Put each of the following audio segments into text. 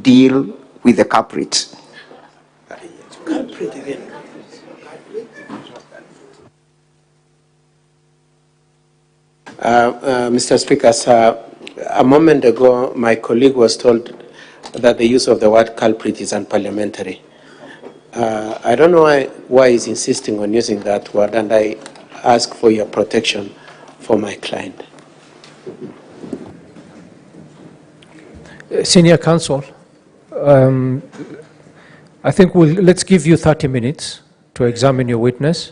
deal with the culprit. Mr. Speaker, sir, a moment ago, my colleague was told that the use of the word culprit is unparliamentary. I don't know why he's insisting on using that word, and I ask for your protection for my client. Senior counsel, I think let's give you 30 minutes to examine your witness.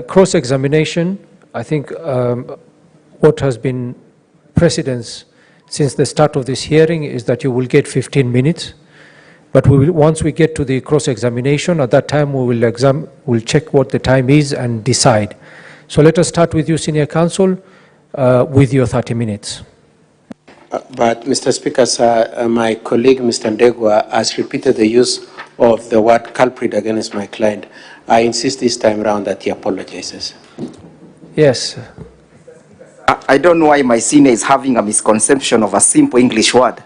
Cross-examination, I think what has been precedence since the start of this hearing is that you will get 15 minutes. But once we get to the cross-examination, at that time we'll check what the time is and decide. So let us start with you, Senior Counsel, with your 30 minutes. But, Mr. Speaker, sir, my colleague, Mr. Ndegwa, has repeated the use of the word culprit against my client. I insist this time around that he apologizes. Yes. I don't know why my senior is having a misconception of a simple English word,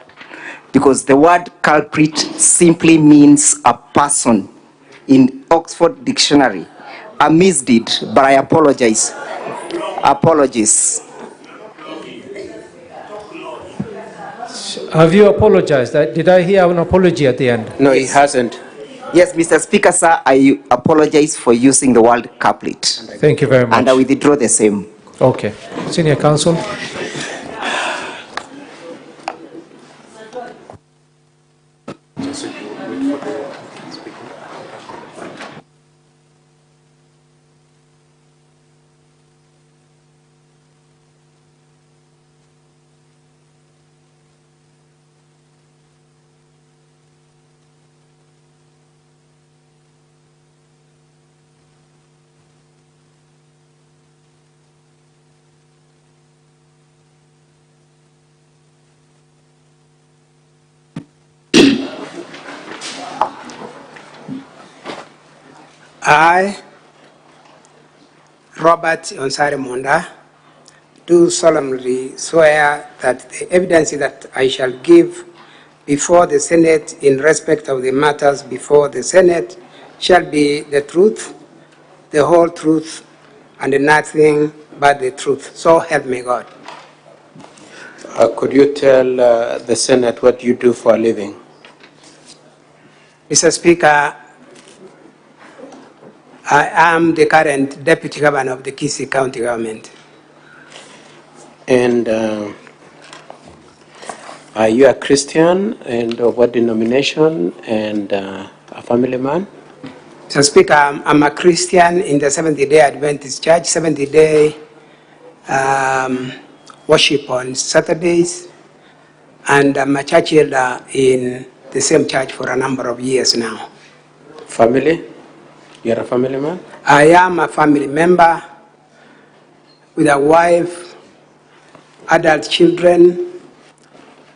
because the word culprit simply means a person in Oxford Dictionary. A misdeed, but I apologize. Apologies. Have you apologized? Did I hear an apology at the end? No, he hasn't. Yes, Mr. Speaker, sir, I apologize for using the word culprit. Thank you very much. And I withdraw the same. Okay. Senior Counsel. I, Robert Onsare Monda, do solemnly swear that the evidence that I shall give before the Senate in respect of the matters before the Senate shall be the truth, the whole truth, and nothing but the truth. So help me God. Could you tell the Senate what you do for a living? Mr. Speaker, I am the current Deputy Governor of the Kisii County Government. And are you a Christian, and of what denomination, and a family man? Mr. Speaker, I'm a Christian in the Seventh-day Adventist Church, Seventh-day worship on Saturdays, and I'm a church elder in the same church for a number of years now. Family? You're a family man? I am a family member with a wife, adult children,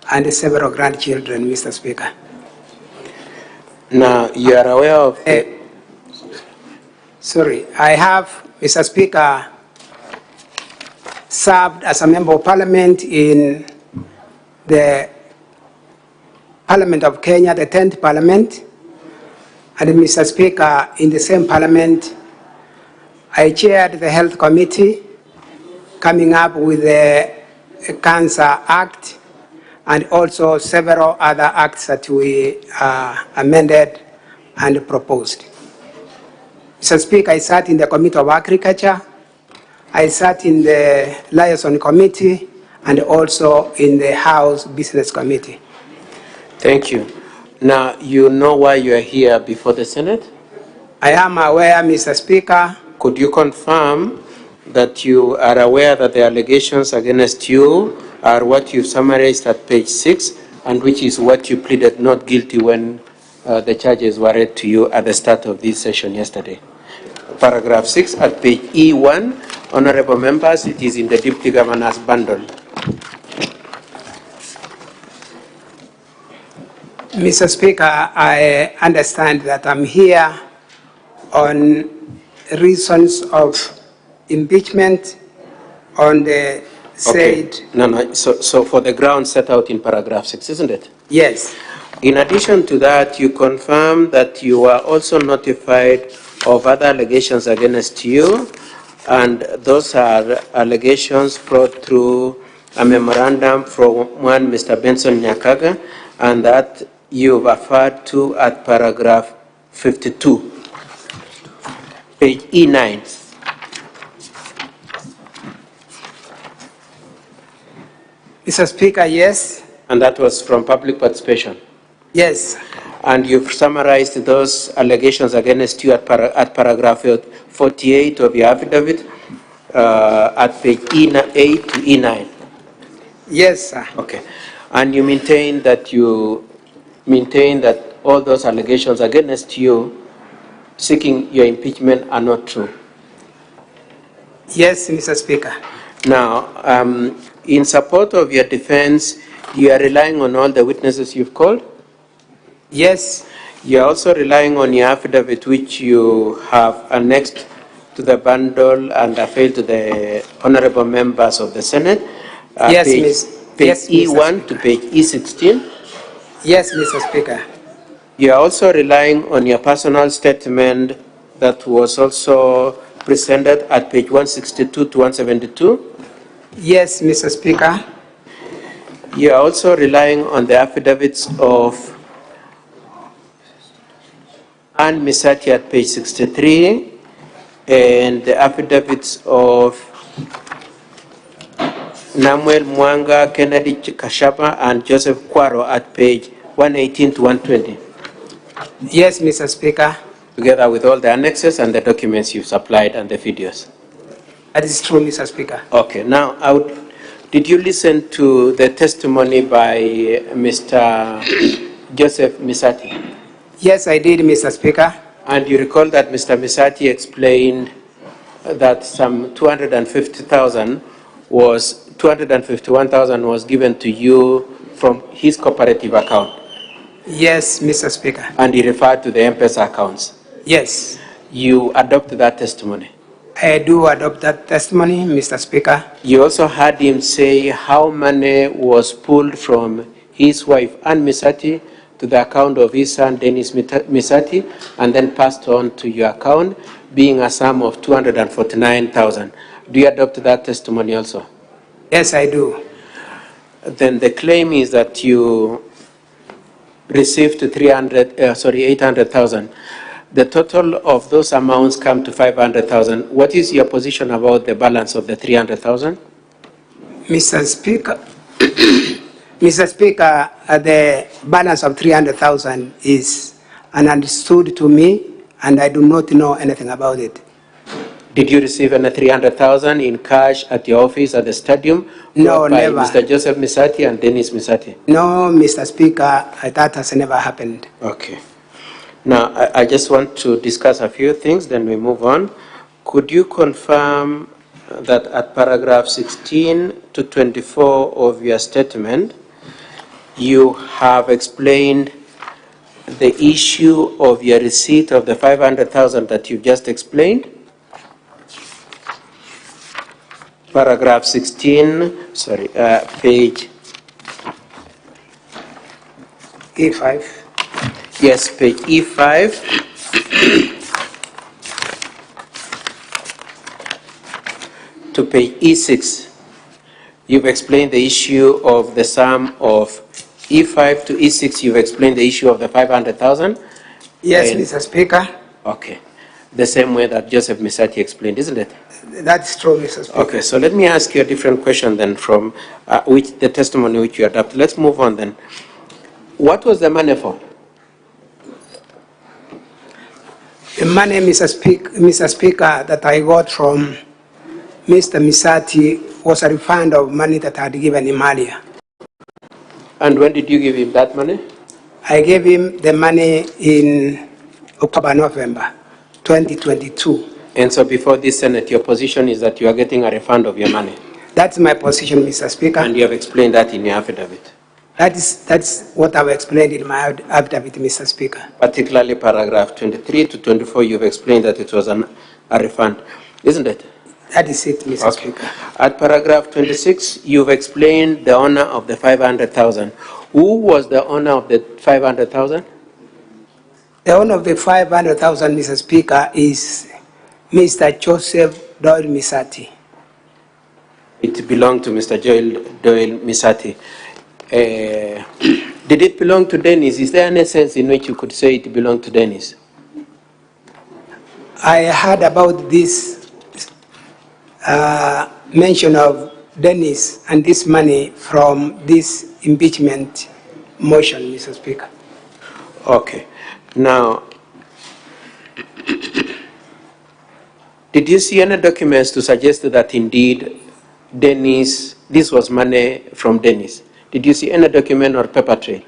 and several grandchildren, Mr. Speaker. Now, you are aware of... Sorry, I have, Mr. Speaker, served as a member of Parliament in the Parliament of Kenya, the 10th Parliament. And Mr. Speaker, in the same Parliament, I chaired the Health Committee, coming up with the Cancer Act, and also several other acts that we amended and proposed. Mr. Speaker, I sat in the Committee of Agriculture, I sat in the Liaison Committee, and also in the House Business Committee. Thank you. Now, you know why you are here before the Senate? I am aware, Mr. Speaker. Could you confirm that you are aware that the allegations against you are what you summarized at page 6, and which is what you pleaded not guilty when the charges were read to you at the start of this session yesterday? Paragraph 6 at page E1. Honorable members, it is in the Deputy Governor's bundle. Mr. Speaker, I understand that I'm here on reasons of impeachment on the said... Okay. No, so for the ground set out in paragraph 6, isn't it? Yes. In addition to that, you confirm that you were also notified of other allegations against you, and those are allegations brought through a memorandum from one Mr. Benson Nyakaga, and that you've referred to at paragraph 52, page E9. Mr. Speaker, yes. And that was from public participation. Yes. And you've summarized those allegations against you at paragraph 48 of your affidavit at page E8 to E9. Yes, sir. Okay. And you maintain that all those allegations against you seeking your impeachment are not true. Yes, Mr. Speaker. Now, in support of your defense, you are relying on all the witnesses you've called? Yes. You are also relying on your affidavit, which you have annexed to the bundle and availed to the honorable members of the Senate. Yes, page yes, E1 to page E16. Yes, Mr. Speaker. You are also relying on your personal statement that was also presented at page 162 to 172. Yes, Mr. Speaker. You are also relying on the affidavits of Ann Misati at page 63 and the affidavits of Namuel Mwanga, Kennedy Kashaba, and Joseph Kwaro at page 118 to 120. Yes, Mr. Speaker. Together with all the annexes and the documents you've supplied and the videos. That is true, Mr. Speaker. Okay, now did you listen to the testimony by Mr. Joseph Misati? Yes, I did, Mr. Speaker. And you recall that Mr. Misati explained that some 251,000 was given to you from his cooperative account. Yes, Mr. Speaker. And he referred to the M-Pesa accounts. Yes. You adopt that testimony? I do adopt that testimony, Mr. Speaker. You also heard him say how money was pulled from his wife, Ann Misati, to the account of his son, Dennis Misati, and then passed on to your account, being a sum of 249,000. Do you adopt that testimony also? Yes, I do. Then the claim is that you received 800,000. The total of those amounts come to 500,000. What is your position about the balance of the 300,000? Mr. Speaker, Mr. Speaker, the balance of 300,000 is ununderstood to me, and I do not know anything about it. Did you receive any 300,000 in cash at your office at the stadium? No, by never. Mr. Joseph Misati and Dennis Misati? No, Mr. Speaker, that has never happened. Okay. Now, I just want to discuss a few things, then we move on. Could you confirm that at paragraph 16 to 24 of your statement, you have explained the issue of your receipt of the 500,000 that you've just explained? Paragraph 16, page E5. Yes, page E5. To page E6. You've explained the issue of the sum of E5 to E6. You've explained the issue of the 500,000. Yes, Mr. Speaker. Okay. The same way that Joseph Misati explained, isn't it? That's true, Mr. Speaker. Okay, so let me ask you a different question then from which the testimony which you adopted. Let's move on then. What was the money for? The money, Mr. Speaker, that I got from Mr. Misati was a refund of money that I had given him earlier. And when did you give him that money? I gave him the money in October, November 2022. And so before this Senate, your position is that you are getting a refund of your money? That's my position, Mr. Speaker. And you have explained that in your affidavit? That's what I've explained in my affidavit, Mr. Speaker. Particularly paragraph 23 to 24, you've explained that it was a refund, isn't it? That is it, Mr. Speaker. At paragraph 26, you've explained the owner of the 500,000. Who was the owner of the 500,000? The owner of the 500,000, Mr. Speaker, is Mr. Joseph Doyle Misati. It belonged to Mr. Doyle Misati. Did it belong to Dennis? Is there any sense in which you could say it belonged to Dennis? I heard about this mention of Dennis and this money from this impeachment motion, Mr. Speaker. Okay. Now, did you see any documents to suggest that indeed Dennis, this was money from Dennis? Did you see any document or paper trail?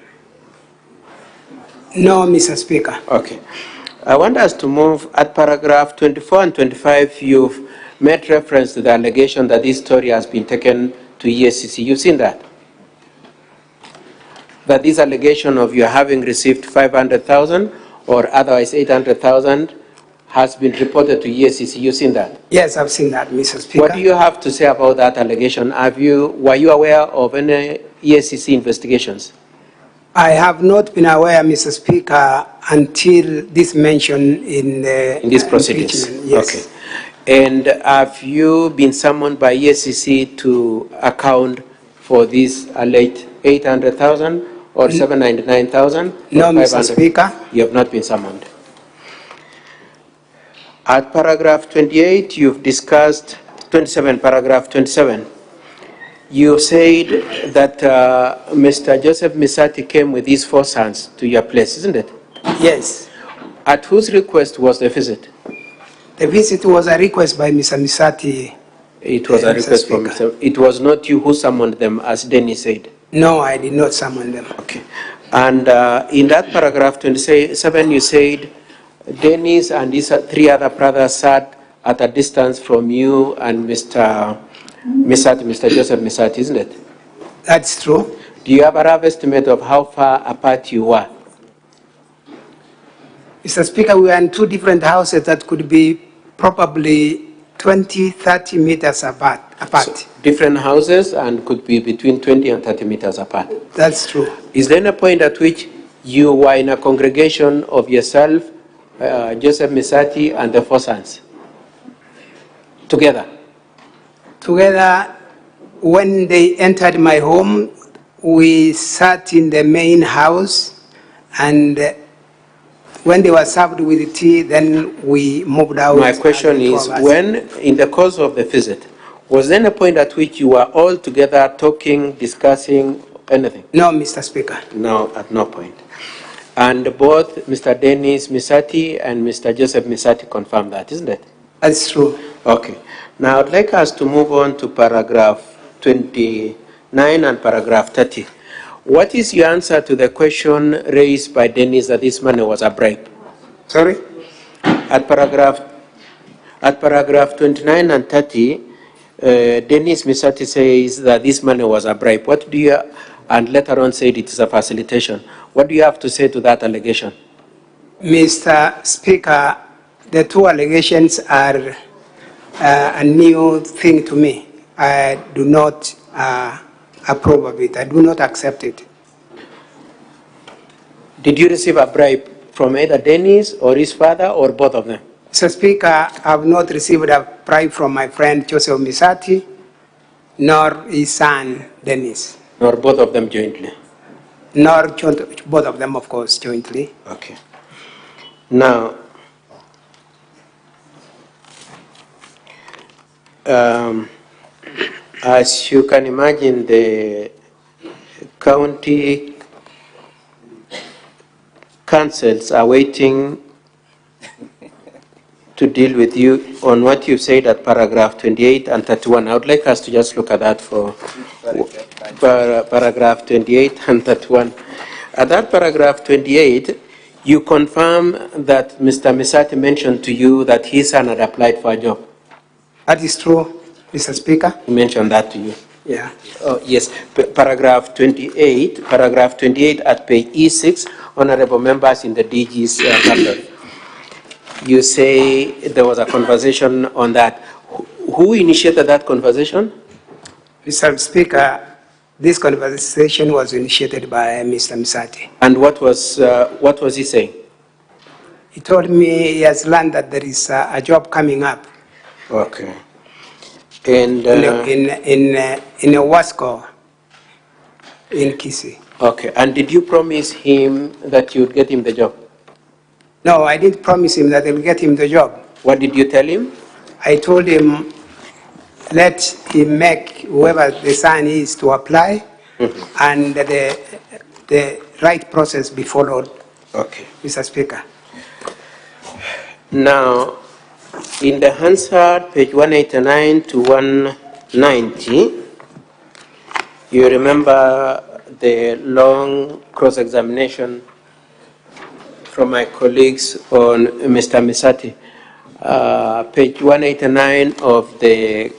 No, Mr. Speaker. Okay. I want us to move at paragraph 24 and 25. You've made reference to the allegation that this story has been taken to EACC. You've seen that? That this allegation of you having received 500,000 or otherwise 800,000 has been reported to EACC. You've seen that? Yes, I've seen that, Mr. Speaker. What do you have to say about that allegation? Were you aware of any EACC investigations? I have not been aware, Mr. Speaker, until this mention in these proceedings? impeachment. Yes. Okay. And have you been summoned by EACC to account for this alleged 800,000 or 799,000? No, Mr. Speaker. You have not been summoned. At paragraph 28, you've discussed 27, paragraph 27. You said that Mr. Joseph Misati came with his 4 sons to your place, isn't it? Yes. At whose request was the visit? The visit was a request by Mr. Misati. It was a request from Mr. It was not you who summoned them, as Dennis said? No, I did not summon them. Okay. And in that paragraph 27, you said Dennis and his 3 other brothers sat at a distance from you and Mr. Misati, Mr. Joseph Misati, isn't it? That's true. Do you have a rough estimate of how far apart you were? Mr. Speaker, we were in 2 different houses that could be probably 20, 30 meters apart. So, different houses and could be between 20 and 30 meters apart. That's true. Is there a point at which you were in a congregation of yourself, Joseph Misati, and the 4 sons? Together? Together, when they entered my home, we sat in the main house, and when they were served with tea, then we moved out. My question is, when, in the course of the visit, was there a point at which you were all together talking, discussing anything? No, Mr. Speaker. No, at no point. And both Mr. Dennis Misati and Mr. Joseph Misati confirmed that, isn't it? That's true. Okay. Now I'd like us to move on to paragraph 29 and paragraph 30. What is your answer to the question raised by Dennis that this money was a bribe? Sorry? At paragraph 29 and 30, Dennis Misati says that this money was a bribe. What do you, and later on said it is a facilitation. What do you have to say to that allegation? Mr. Speaker, the 2 allegations are a new thing to me. I do not approve of it. I do not accept it. Did you receive a bribe from either Dennis or his father or both of them? Mr. Speaker, I have not received a bribe from my friend Joseph Misati, nor his son Dennis. Nor both of them jointly? Nor both of them, of course, jointly. Okay. Now, as you can imagine, the county councils are waiting to deal with you on what you said at paragraph 28 and 31. I would like us to just look at that for paragraph 28 and 31. At that paragraph 28, you confirm that Mr. Misati mentioned to you that his son had applied for a job. That is true, Mr. Speaker. He mentioned that to you. Yeah. Oh, yes. Paragraph 28 at page E6, honorable members in the DG's bundle. You say there was a conversation on that. Who initiated that conversation? Mr. Speaker, This conversation was initiated by Mr. Misati. And what was he saying? He told me he has learned that there is a job coming up Okay. And in a Wasco in Kisii. okay. And did you promise him that you'd get him the job? No, I didn't promise him that I will get him the job. What did you tell him? I told him, let him make whoever the son is to apply, and the right process be followed. Okay. Mr. Speaker. Now, in the Hansard, page 189 to 190, you remember the long cross-examination from my colleagues on Mr. Misati. Page 189 of the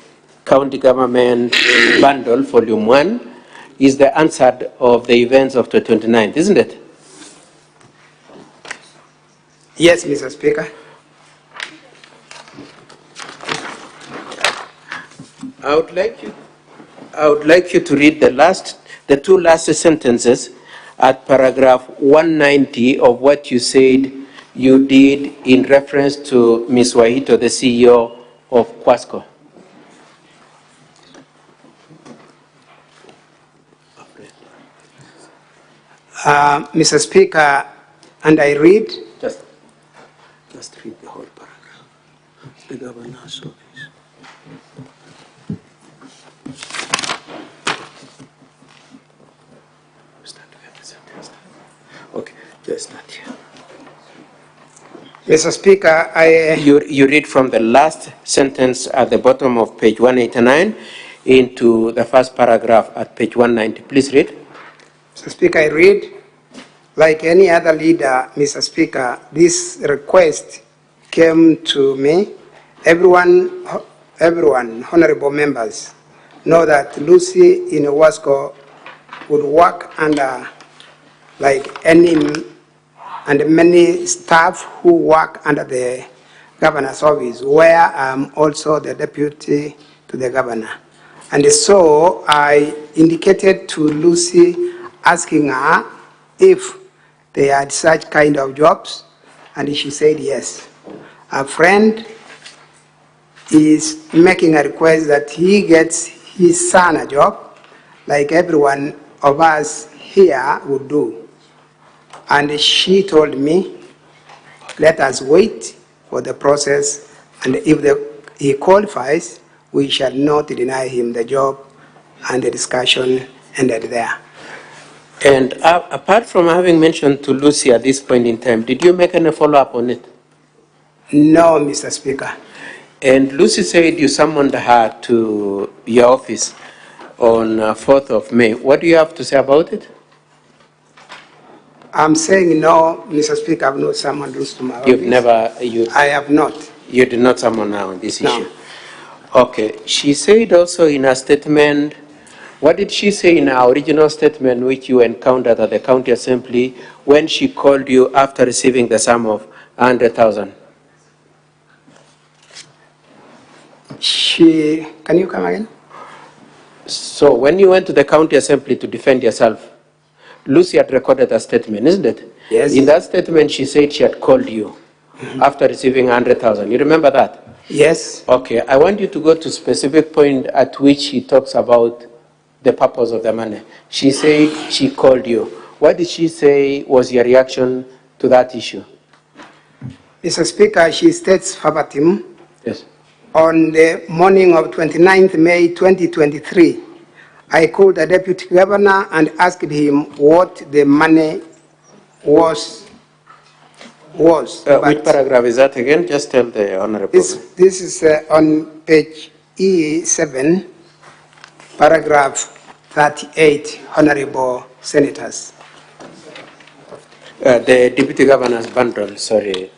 County Government Bundle, Volume 1, is the answer of the events of the 29th, isn't it? Yes, Mr. Speaker. I would like you to read the two last sentences at paragraph 190 of what you said you did in reference to Ms. Wahito, the CEO of Quasco. Mr. Speaker, and I read. Just read the whole paragraph. The governor's office. Okay, just not here. Mr. Speaker, You read from the last sentence at the bottom of page 189 into the first paragraph at page 190. Please read. Mr. Speaker, I read, like any other leader, Mr. Speaker, this request came to me. Everyone, honorable members, know that Lucy in Wasco would work under like any and many staff who work under the governor's office, where I'm also the deputy to the governor. And so I indicated to Lucy, asking her if they had such kind of jobs, and she said yes. A friend is making a request that he gets his son a job, like everyone of us here would do. And she told me, let us wait for the process, and if he qualifies, we shall not deny him the job, and the discussion ended there. And apart from having mentioned to Lucy at this point in time, did you make any follow-up on it? No, Mr. Speaker. And Lucy said you summoned her to your office on 4th of May. What do you have to say about it? I'm saying no, Mr. Speaker, I've not summoned Lucy to my office. I have not. You did not summon her on this No. issue? Okay. She said also in her statement, what did she say in her original statement which you encountered at the county assembly when she called you after receiving the sum of 100,000? Can you come again? So when you went to the county assembly to defend yourself, Lucy had recorded a statement, isn't it? Yes. In that statement, she said she had called you after receiving 100,000. You remember that? Yes. Okay. I want you to go to specific point at which she talks about the purpose of the money. She said she called you. What did she say was your reaction to that issue? Mr. Speaker, she states verbatim. Yes. On the morning of 29th May 2023, I called the deputy governor and asked him what the money was. Which paragraph is that again? Just tell the honorable. This is on page E7, paragraph 38, honorable senators. The deputy governor's bundle, sorry.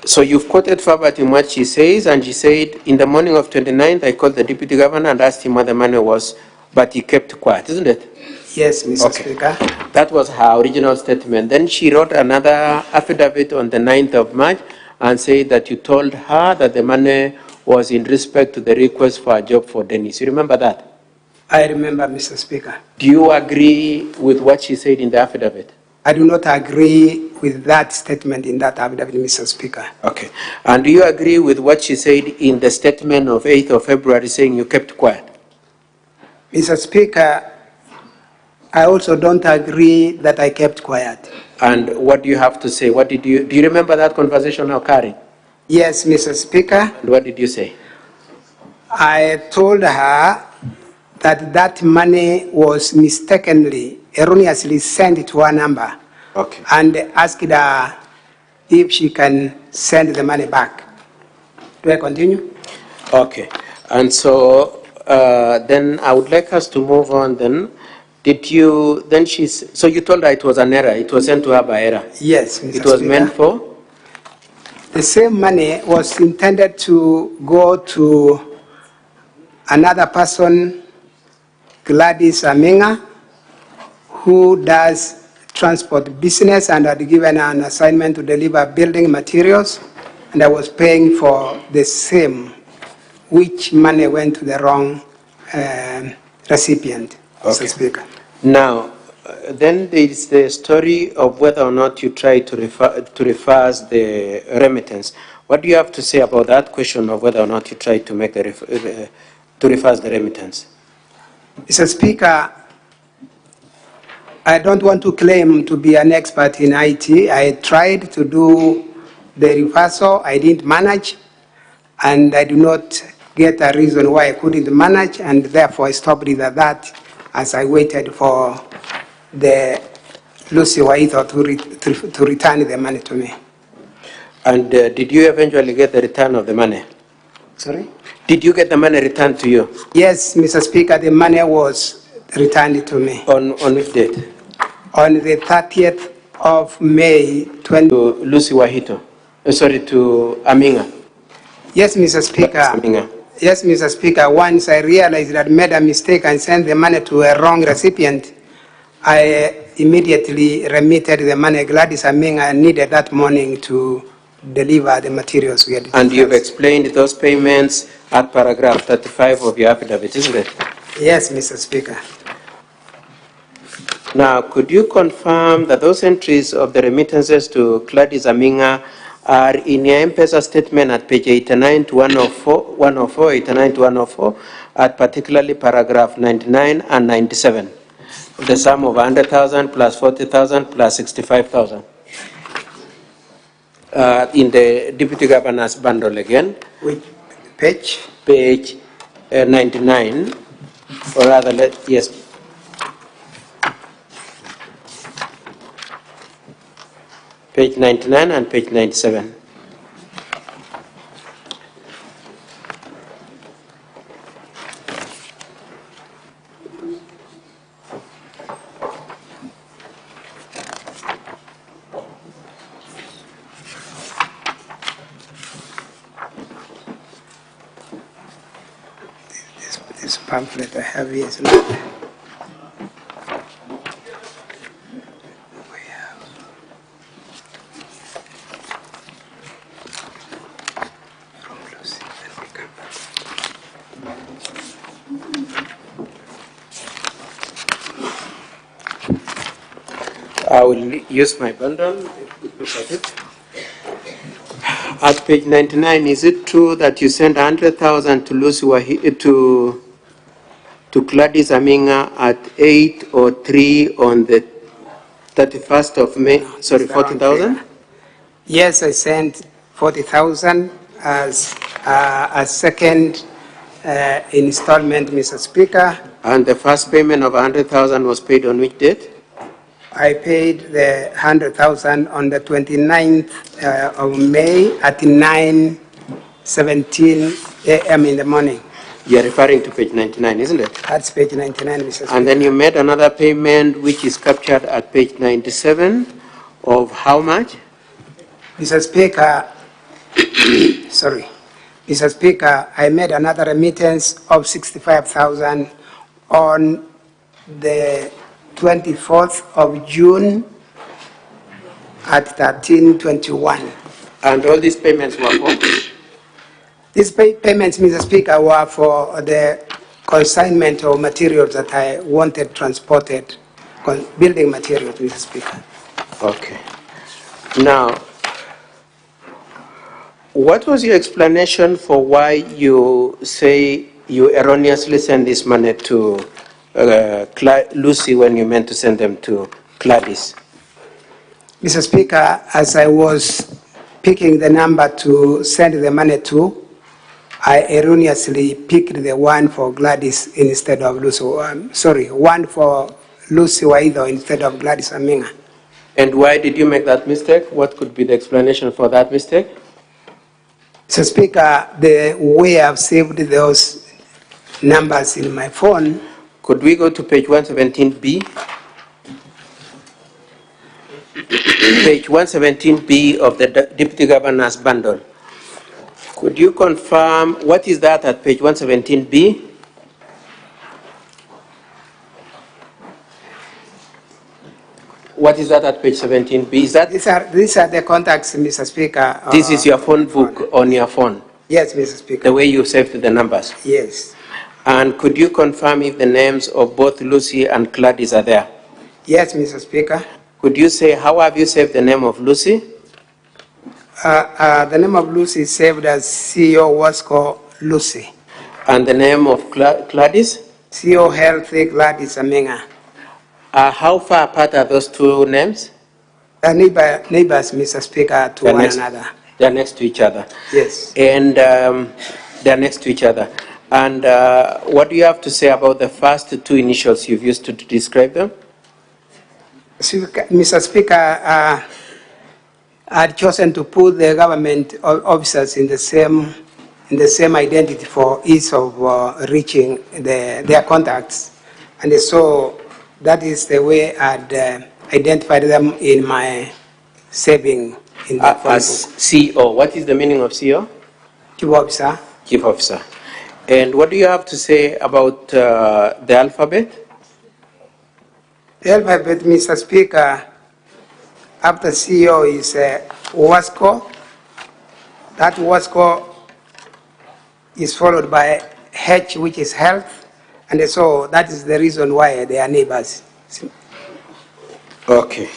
So you've quoted verbatim what she says, and she said, in the morning of 29th, I called the deputy governor and asked him what the money was, but he kept quiet, isn't it? Yes, Mr. Speaker. That was her original statement. Then she wrote another affidavit on the 9th of March and said that you told her that the money was in respect to the request for a job for Dennis. You remember that? I remember, Mr. Speaker. Do you agree with what she said in the affidavit? I do not agree with that statement in that affidavit, Mr. Speaker. Okay. And do you agree with what she said in the statement of 8th of February saying you kept quiet? Mr. Speaker, I also don't agree that I kept quiet. And what do you have to say? Do you remember that conversation occurring? Yes, Mr. Speaker. And what did you say? I told her that that money was mistakenly, erroneously sent to her number. Okay. And asked her if she can send the money back. Do I continue? Okay. And so then I would like us to move on then. So you told her it was an error, it was sent to her by error? Yes, Mr. It was Speaker. meant for? The same money was intended to go to another person, Gladys Aminga, who does transport business and had given her an assignment to deliver building materials, and I was paying for the same, which money went to the wrong recipient, Mr. Speaker. Now, then there is the story of whether or not you try to reverse the remittance. What do you have to say about that question of whether or not you try to make to reverse the remittance? Mr. Speaker, I don't want to claim to be an expert in IT. I tried to do the reversal. I didn't manage, and I do not get a reason why I couldn't manage, and therefore I stopped it at that as I waited for the Lucy Waito to return the money to me. And did you eventually get the return of the money? Sorry? Did you get the money returned to you? Yes, Mr. Speaker, the money was returned to me. On which date? On the 30th of May, To Lucy Wahito. To Aminga. Yes, Mr. Speaker. Aminga. Yes, Mr. Speaker. Once I realized that I made a mistake and sent the money to a wrong recipient, I immediately remitted the money. Gladys Aminga needed that morning to deliver the materials we had. And you've explained those payments at paragraph 35 of your affidavit, isn't it? Yes, Mr. Speaker. Now, could you confirm that those entries of the remittances to Gladys Aminga are in your M-Pesa statement at page 89 to 104, 89 to 104, at particularly paragraph 99 and 97? The sum of 100,000 plus 40,000 plus 65,000. In the Deputy Governor's bundle again. Which page? Page 99, or rather, yes. Page 99 and page 97. This pamphlet I have here is not. I will use my bundle. Look at it. At page 99, is it true that you sent 100,000 to Lucy to Gladys Aminga at 8:03 on the 31st of May? Sorry, 40,000? Yes, I sent 40,000 as a second installment, Mr. Speaker. And the first payment of 100,000 was paid on which date? I paid the 100,000 on the 29th of May at 9:17 a.m. in the morning. You're referring to page 99, isn't it? That's page 99, Mr. Speaker. And then you made another payment which is captured at page 97 of how much? Mr. Speaker, sorry. Mr. Speaker, I made another remittance of 65,000 on the 24th of June at 13:21. And all these payments were for? These payments, Mr. Speaker, were for the consignment of materials that I wanted transported, building materials, Mr. Speaker. Okay. Now, what was your explanation for why you say you erroneously sent this money to Lucy when you meant to send them to Gladys? Mr. Speaker, as I was picking the number to send the money to, I erroneously picked the one for Gladys instead of Lucy. One for Lucy Waido instead of Gladys Aminga. And why did you make that mistake? What could be the explanation for that mistake? Mr. Speaker, the way I've saved those numbers in my phone. Could we go to page 117B? Page 117B of the Deputy Governor's bundle. Could you confirm what is that at page 117B? What is that at page 17B? Is that These are the contacts, Mr. Speaker. This is your phone book on your phone? Yes, Mr. Speaker. The way you saved the numbers? Yes. And could you confirm if the names of both Lucy and Gladys are there? Yes, Mr. Speaker. Could you say how have you saved the name of Lucy? The name of Lucy is saved as CEO Wasco Lucy. And the name of Gladys? CEO Healthy Gladys Aminga. How far apart are those two names? Neighbors, Mr. Speaker, to one another. They are next to each other. Yes. And they are next to each other. And what do you have to say about the first two initials you've used to describe them? Mr. Speaker, I'd chosen to put the government officers in the same identity for ease of reaching their contacts, and so that is the way I'd identified them in my saving in the as CEO. What is the meaning of CEO? Chief Officer. Chief Officer. And what do you have to say about the alphabet? The alphabet, Mr. Speaker, after CEO is WASCO. That WASCO is followed by H, which is health, and so that is the reason why they are neighbors. Okay.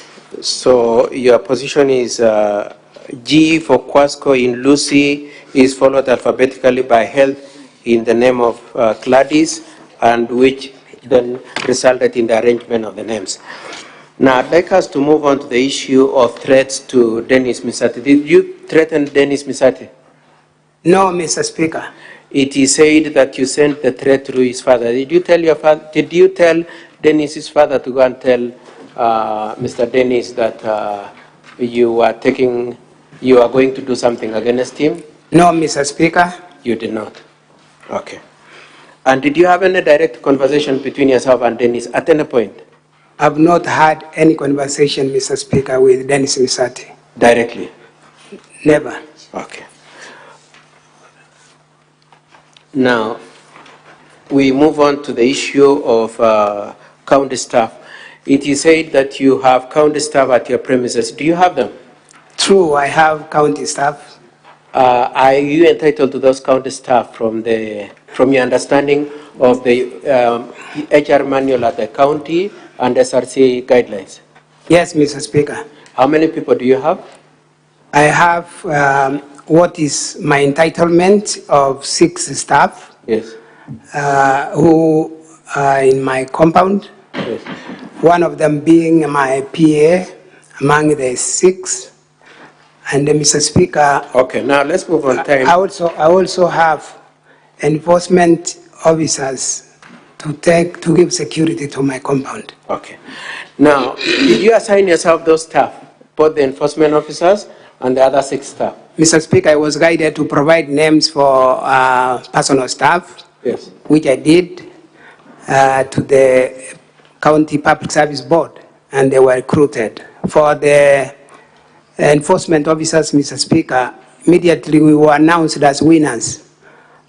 So your position is G for Quasco in Lucy is followed alphabetically by health in the name of Gladys, and which then resulted in the arrangement of the names. Now, I'd like us to move on to the issue of threats to Dennis Misati. Did you threaten Dennis Misati? No, Mr. Speaker. It is said that you sent the threat to his father. Did you tell your father? Did you tell Dennis's father to go and tell Mr. Dennis that you are going to do something against him? No, Mr. Speaker. You did not. Okay. And did you have any direct conversation between yourself and Dennis at any point? I've not had any conversation, Mr. Speaker, with Dennis Misati. Directly? Never. Okay. Now, we move on to the issue of county staff. It is said that you have county staff at your premises. Do you have them? True, I have county staff. Are you entitled to those county staff from your understanding of the HR manual at the county and SRC guidelines? Yes, Mr. Speaker. How many people do you have? I have what is my entitlement of 6 staff. Yes. Who are in my compound. Yes. One of them being my PA among the 6. And Mr. Speaker. Okay, now let's move on time. I also have enforcement officers to give security to my compound. Okay. Now, did you assign yourself those staff, both the enforcement officers and the other 6 staff? Mr. Speaker, I was guided to provide names for personal staff. Yes. Which I did to the County Public Service Board, and they were recruited. For the enforcement officers, Mr. Speaker, immediately we were announced as winners.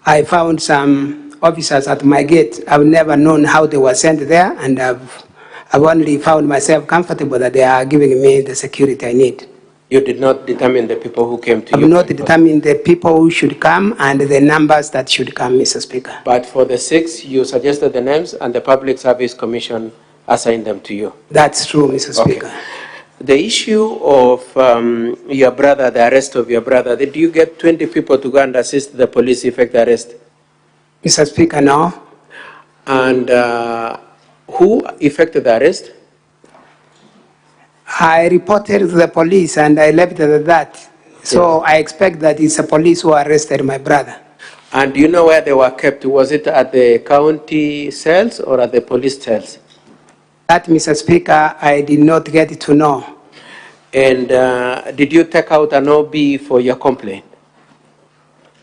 I found some officers at my gate. I've never known how they were sent there, and I've only found myself comfortable that they are giving me the security I need. You did not determine the people who came to I you. have not determined the people who should come and the numbers that should come, Mr. Speaker. But for the 6, you suggested the names, and the Public Service Commission assigned them to you. That's true, Mr. Speaker. The issue of your brother, the arrest of your brother, did you get 20 people to go and assist the police effect the arrest? Mr. Speaker, no. And who effected the arrest? I reported to the police and I left it at that. So I expect that it's the police who arrested my brother. And do you know where they were kept? Was it at the county cells or at the police cells? That, Mr. Speaker, I did not get to know. And did you take out an OB for your complaint?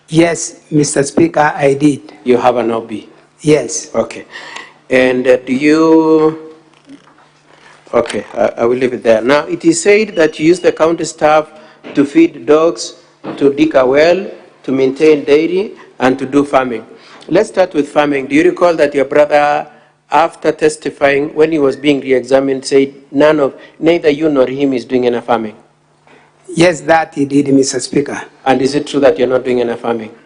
Yes, Mr. Speaker, I did. You have an OB? Yes. Okay. And do you... Okay, I will leave it there. Now, it is said that you use the county staff to feed dogs, to dig a well, to maintain dairy, and to do farming. Let's start with farming. Do you recall that your brother, after testifying, when he was being re-examined, said neither you nor him is doing any farming? Yes, that he did, Mr. Speaker. And is it true that you're not doing any farming?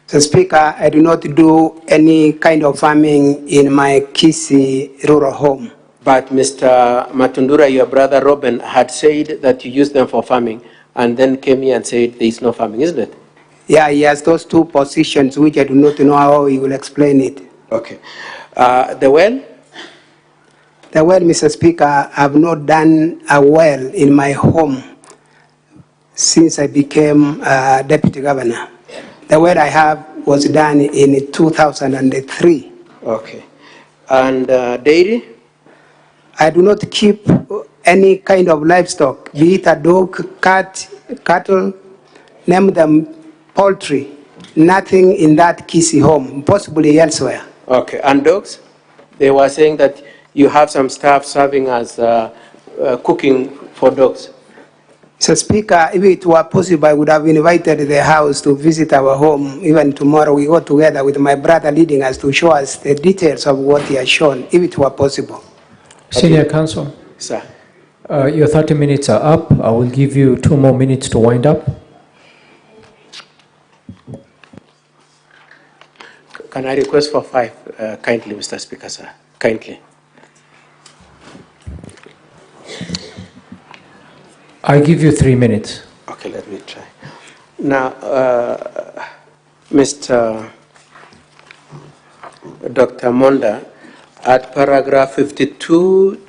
Mr. Speaker, I do not do any kind of farming in my Kisii rural home. But Mr. Matundura, your brother Robin, had said that you use them for farming, and then came here and said there is no farming, isn't it? Yeah, he has those two positions, which I do not know how he will explain it. Okay. The well? The well, Mr. Speaker, I have not done a well in my home since I became deputy governor. The well I have was done in 2003. Okay. And dairy? I do not keep any kind of livestock, be it a dog, cat, cattle, name them poultry, nothing in that Kisii home, possibly elsewhere. Okay. And dogs? They were saying that you have some staff serving as cooking for dogs. Mr. Speaker, if it were possible, I would have invited the house to visit our home. Even tomorrow, we go together with my brother leading us to show us the details of what he has shown, if it were possible. Senior Counsel, Sir. your 30 minutes are up. I will give you 2 more minutes to wind up. Can I request for 5, kindly, Mr. Speaker, sir? Kindly. I give you 3 minutes. Okay, let me try. Now, Mr. Dr. Monda, at paragraph 52